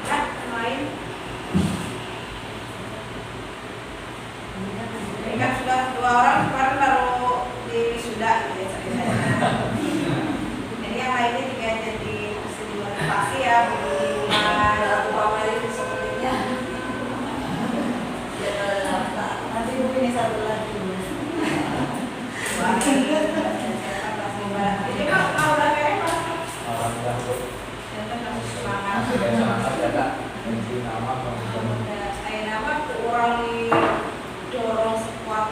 Nah, yang lain ini kan sudah 2 orang kemarin baru di wisuda gitu ya ceritanya. Jadi yang lainnya juga jadi mesti dimotivasi ya di rumah itu sepertinya. Nanti mungkin ini satu lagi. Jadi mau udah kayak alhamdulillah Bu semangat. sudah sangat ya Kak kunci nama Saya nama orang didorong sekuat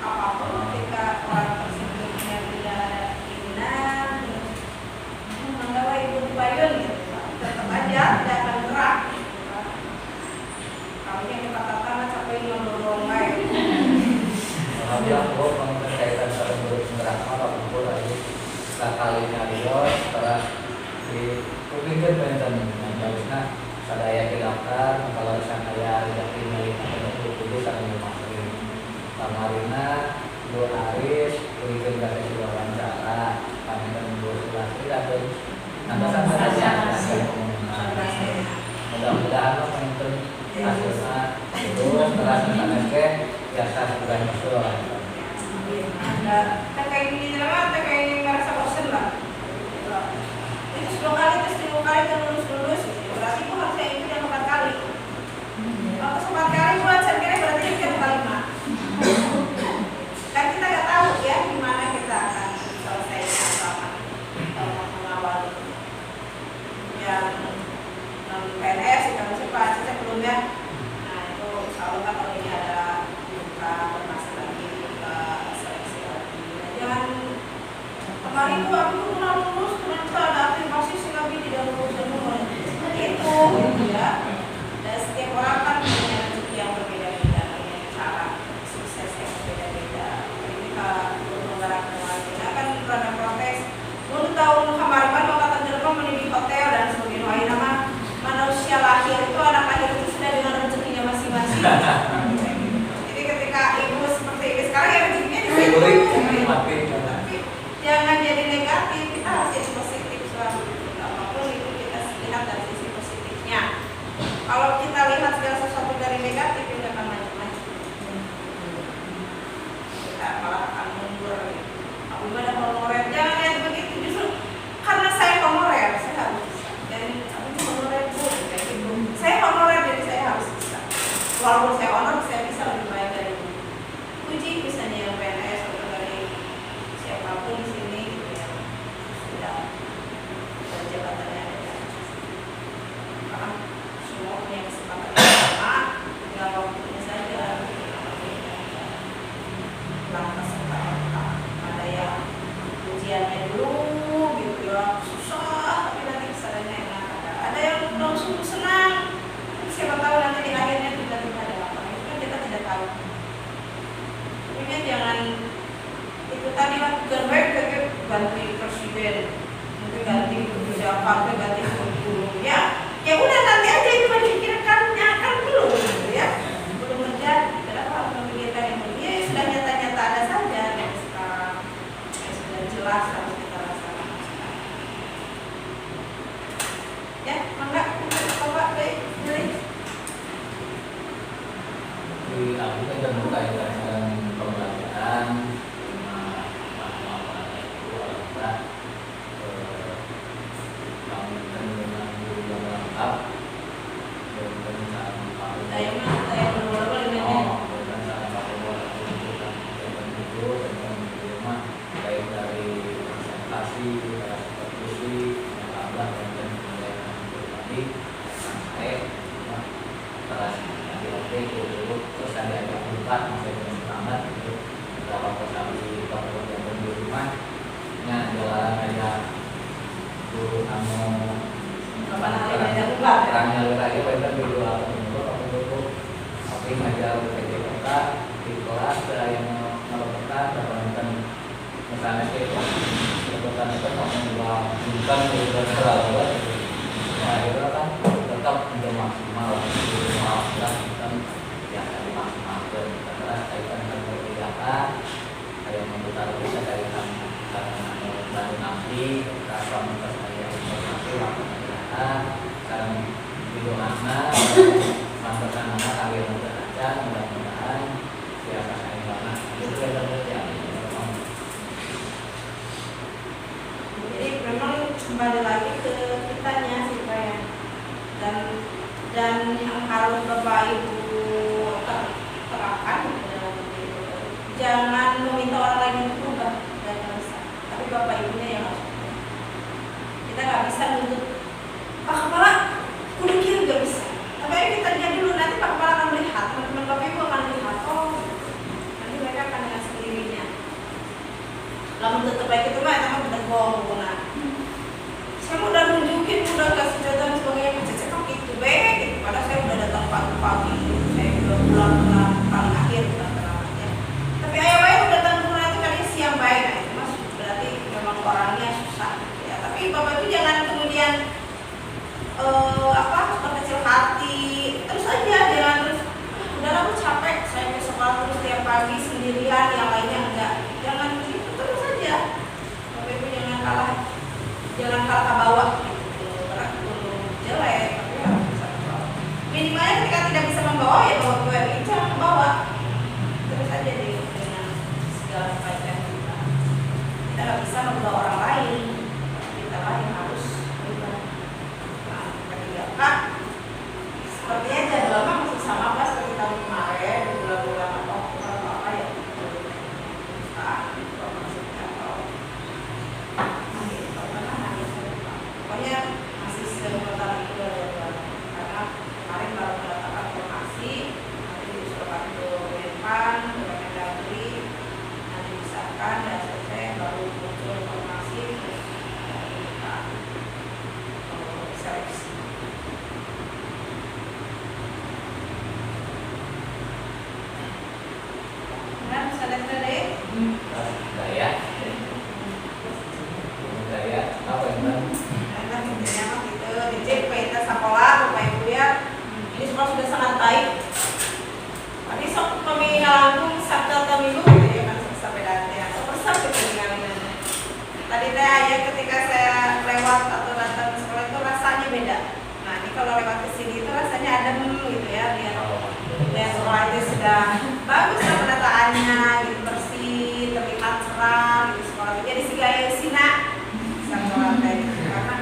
apapun ketika orang tersebutnya tidak ada keinginan mengawa ibu bayun gitu tetap aja tidak akan gerak kalau yang dikatakan sampai mendorong baik. alhamdulillah Bu berkaitan dengan bergerak apa Bu lagi sekalinya Rio setelah di kupingkan benten nah sadaya ke daftar kalau saya tidak ini atau kudus akan dimasukin kamarina 2 hari berikan kasih wawancara kami dan 12 atau sampai mudah-mudahan penonton hasilnya terus terasa ke biasa sudah masuk ada kayak gini drama kayak ini merasa bosan lah itu 2 kali terus 3 kali terus berarti aku harusnya itu yang 4 kali kalau 4 kali buat saya kira berarti itu yang kelima kan kita nggak tahu ya gimana kita akan selesai atau mengawal yang non PNS kita masih pasti sebelumnya. Nah itu selalu kan kalau ini ada buka bermasalah lagi buka seleksi lagi. Nah, jangan kemarin itu aku pernah lulus ternyata ada aktivasi silabi tidak lulus dan seperti itu gitu ya. Dan setiap orang kan punya rezeki yang berbeda-beda, punya cara sukses yang berbeda-beda. Jadi kita bergerak kita kan rada protes. Untuk tahun kemarin mau kata Jerman mendidik hotel dan sebagainya. Nama manusia lahir itu anak lahir itu sudah dengan rezekinya masing-masing. Jadi ketika ibu seperti ini sekarang ya rezekinya di situ. Tapi jangan jadi negatif, kita harus jadi positif selalu. Apapun itu kita lihat dari sisi positifnya. Kalau kita lihat segala sesuatu dari negatif kita akan maju-maju. Kita malah akan mundur. Aku ada honorer, jangan lihat begitu justru karena saya honorer saya harus bisa. Dan aku honorer kayak gitu. Saya honorer jadi saya harus bisa. Walaupun saya honor saya bisa lebih baik dari itu. Puji misalnya yang PNS atau dari siapapun di sini gitu ya sudah jabatannya ada di atas. Karena semua punya kesempatan yang sama, tinggal waktunya saja. Lantas ada yang ujiannya dulu gitu ya susah tapi nanti kesannya enak ada yang langsung senang siapa tahu nanti di akhirnya tiba-tiba ada apa itu kan kita tidak tahu pokoknya jangan itu tadi kan bukan baik ganti presiden mungkin ganti siapa ganti guru ya udah nanti aja itu dipikirkannya kan belum gitu ya belum terjadi kenapa harus memikirkan yang ya sudah nyata-nyata ada saja dari sekarang sudah jelas harus kita rasakan sekarang ya mangga Bapak baik boleh di aku kan dan berkaitan dengan pembelajaran apa itu adalah kami dengan guru yang lengkap dan cara saya benar-benar ini dan cara itu dan rumah baik dari presentasi, diskusi, menambah dan tadi sampai terus nanti oke dulu terus ada yang buka masih belum selamat itu beberapa posisi kalau yang di rumah nya jalan ada guru kamu orangnya lagi pada video apa dulu tapi ngajar PJK di kelas ada yang melakukan dan misalnya itu kebetulan itu mau bukan terlalu akhirnya kan tetap tidak maksimal dan ya dari maksimalkan karena kaitan dengan kebijakan kayak membuka bisa dari kami baru nanti kalau minta saya informasi waktu kegiatan sekarang video anak manfaatkan anak kalian belajar mudah-mudahan biasa saya banget itu kita terjadi. jadi memang kembali lagi ke kitanya sih Pak ya dan yang harus Bapak Ibu terapkan jangan meminta orang lain untuk berubah dan bisa tapi Bapak Ibunya yang harus kita nggak bisa nuntut Pak Kepala kudu kiri nggak bisa tapi ayo kita lihat dulu nanti Pak Kepala akan melihat teman-teman Bapak Ibu akan melihat oh nanti mereka akan dengan sendirinya lalu tetap baik itu mah emang udah bohong saya udah nunjukin udah kasih contoh dan sebagainya cecek gitu gitu padahal saya udah datang pagi-pagi saya udah pulang paling akhir bukan terakhir tapi ayo udah datang pulang itu kali siang baik nah itu mas berarti memang orangnya susah ya tapi Bapak Ibu jangan kemudian kalau lewat ke sini itu rasanya adem gitu ya, lihat sekolah itu sudah bagus lah penataannya gitu, bersih, terlihat cerah gitu sekolah itu. Jadi si gaya sina sekolah tadi karena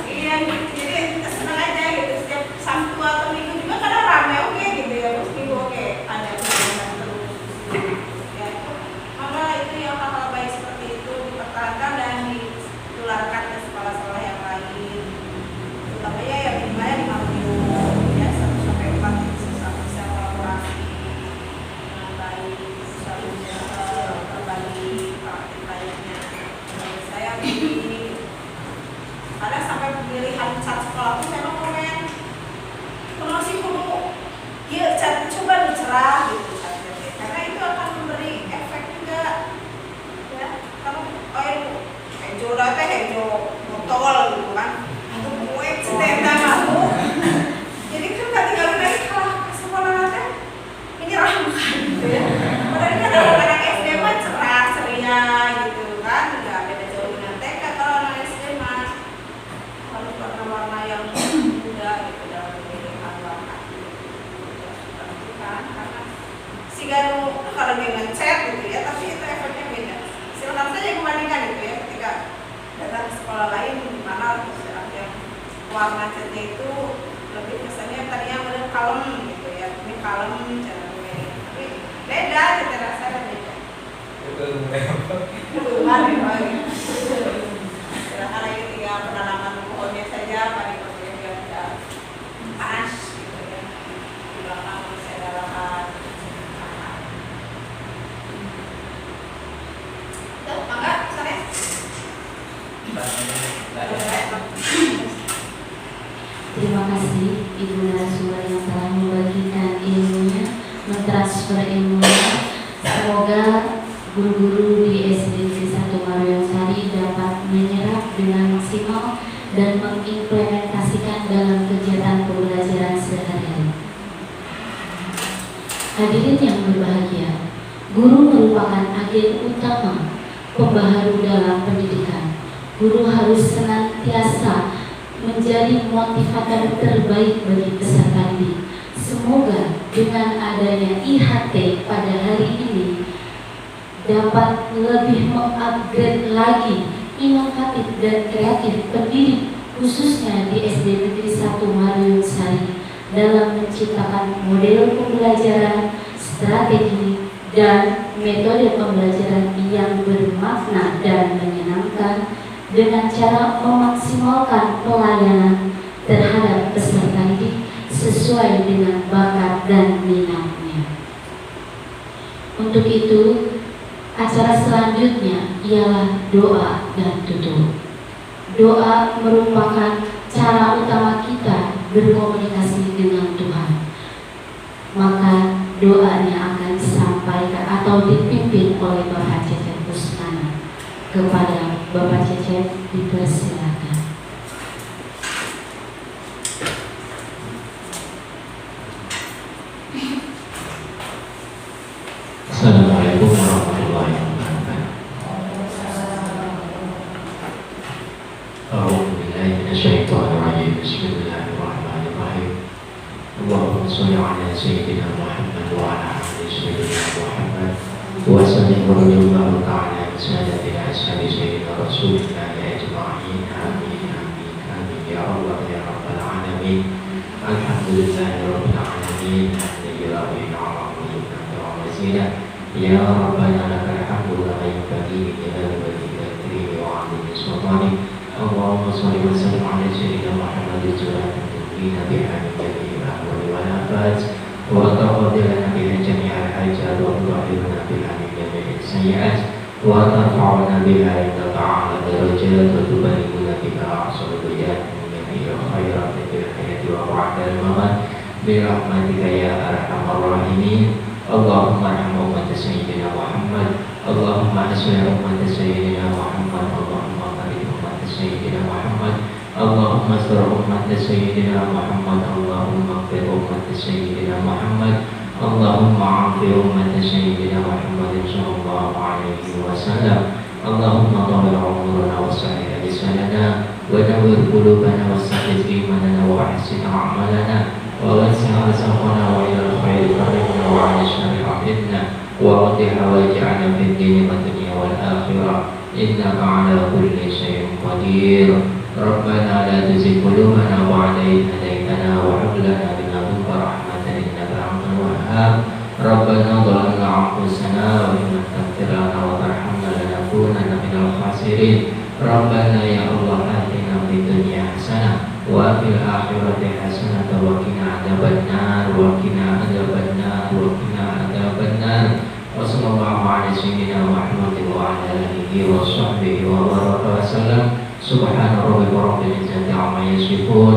iya jadi senang aja gitu, setiap Sabtu atau Minggu juga kadang rame oke gitu ya, terus Minggu oke ada kegiatan terus ya. Maka itu yang hal-hal baik seperti itu dipertahankan dan ditularkan ke sekolah-sekolah yang lain, utamanya ya minimalnya 5 minggu ya 1 sampai 4 bisa kolaborasi dengan baik, selalu berbagi praktik baiknya. Menurut saya begini, ada sampai pemilihan cat sekolah pun saya mau komen kalau si guru ya cat coba dicerah gitu catnya, karena itu akan memberi efek juga ya. Kalau hejo dah teh hejo botol gitu kan, itu gue cetenda aku jadi kan gak tinggal lagi kalah sekolah nanti menyerahkan gitu ya. Padahal kan anak SD mah cerah ceria gitu kan, nggak beda jauh dengan TK. Kalau anak SD mah harus warna-warna yang muda gitu dalam pemilihan warna gitu kan, karena si Ganu kalau dia ngecat gitu ya, tapi itu efeknya beda. Silakan saja kembalikan gitu ya, ketika datang ke sekolah lain di mana yang warna catnya itu lebih kesannya tadi yang udah kalem gitu ya, ini kalem cara pemilihan, tapi beda cita rasanya beda. Betul banget. Silakan lagi tinggal penanaman pohonnya saja, padi-padinya biar tidak panas gitu ya. Di belakang masih ada lahan. Tuh, mangga, misalnya. Terima kasih Ibu narasumber yang telah membagikan ilmunya, mentransfer ilmunya. Semoga guru-guru di SD Negeri 1 Marionsari dapat menyerap dengan maksimal dan mengimplementasikan dalam kegiatan pembelajaran sehari-hari. Hadirin yang berbahagia, guru merupakan agen utama pembaharu dalam pendidikan. Guru harus senantiasa menjadi motivator terbaik bagi peserta didik. Semoga dengan adanya IHT pada hari ini dapat lebih mengupgrade lagi inovatif dan kreatif pendidik khususnya di SD Negeri 1 Marionsari dalam menciptakan model pembelajaran, strategi, dan metode pembelajaran yang bermakna dan menyenangkan dengan cara memaksimalkan pelayanan terhadap peserta didik sesuai dengan bakat dan minatnya. Untuk itu, acara selanjutnya ialah doa dan tutur. Doa merupakan cara utama kita berkomunikasi dengan Tuhan. Maka doanya akan disampaikan atau dipimpin oleh Bapak Cecep Kusnana. Kepada Bapak Cecep dipersilakan. Assalamualaikum warahmatullahi wabarakatuh. A'udzu billahi minasyaitonir rajim. Bismillahirrahmanirrahim. Allahumma shalli ala sayyidina Muhammad wa ala ali sayyidina Muhammad wa sallim wa sallim ta'ala bi sayyidina sayyidina Rasulillah ajma'in. Amin amin amin ya Allah ya rabbal alamin. Alhamdulillahi rabbil alamin. Alhamdulillahi ala Ya Rabbana lakal hamdu wa la yanbaghi li jalali wajhika al-karim wa 'azimi sultanik. Allahumma shalli wa sallim ala sayyidina Muhammadin wa biha min jami'il ahwali wal afat wa taqabbal lana biha jami'al hajat wa tu'akhirna biha min jami'is sayyi'at wa tarfa'una biha ila ta'ala darajat wa tuballighuna biha aqsal darajat min jami'il khairat fil hayati wa ba'da al-mamat bi rahmatika ya arhamar rahimin. Allahumma arham umat Sayyidina Muhammad. Allahumma asli umat Sayyidina Muhammad. Allahumma barik umat Sayyidina Muhammad. Allahumma asli umat Sayyidina Muhammad. Allahumma qir umat Sayyidina Muhammad. Allahumma afi umat Sayyidina Muhammad sallallahu alaihi wasallam. اللهم طول عمرنا وسعد لساننا ونور قلوبنا وسدد إيماننا وأحسن أعمالنا ووسع رزقنا وإلى الخير قربنا وعلى الشر حفظنا وقض حوائجنا في الدين والدنيا والآخرة إنك على كل شيء قدير. ربنا لا تزغ قلوبنا بعد إذ هديتنا وهب لنا من لدنك رحمة إنك أنت الوهاب. ربنا ظلمنا أنفسنا وإن لم تغفر لنا وترحمنا لنكونن من الخاسرين. ربنا يا الله آتنا في الدنيا حسنة وفي الآخرة حسنة وقنا عذاب النار وقنا عذاب النار وصلى الله على سيدنا محمد وعلى آله وصحبه وبارك وسلم. سبحان ربك رب العزة عما يصفون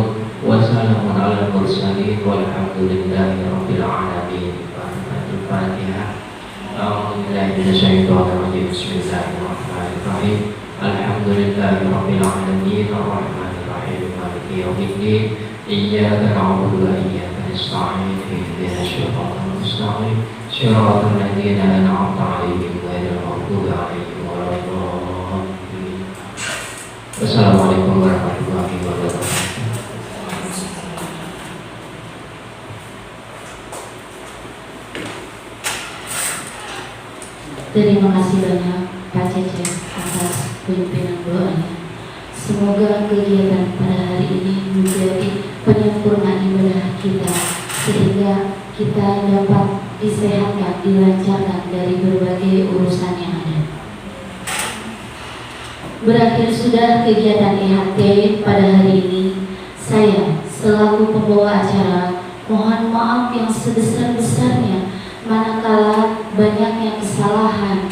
وسلام على المرسلين والحمد لله رب العالمين. الفاتحة. أعوذ بالله من الشيطان الرجيم. بسم الله الرحمن الرحيم. الحمد لله رب العالمين الرحمن الرحيم مالك يوم الدين إياك نعبد وإياك نستعين اهدنا الصراط المستقيم صراط الذين أنعمت عليهم غير المغضوب عليهم ولا الضالين. Wassalamualaikum warahmatullahi wabarakatuh. Terima kasih banyak Pak Cecep atas pimpinan doanya. Semoga kegiatan pada hari ini menjadi penyempurnaan ibadah kita sehingga kita dapat disehatkan, dilancarkan dari berbagai urusan yang ada. Berakhir sudah kegiatan IHT pada hari ini. Saya selaku pembawa acara mohon maaf yang sebesar-besarnya manakala banyaknya kesalahan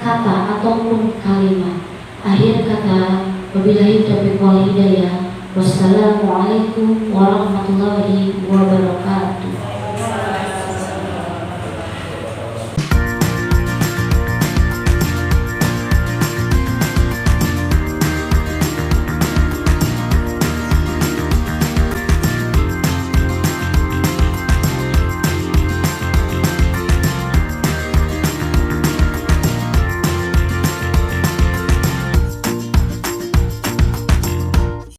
kata ataupun kalimat. Akhir kata, wabillahi taufiq wal hidayah. Wassalamualaikum warahmatullahi wabarakatuh.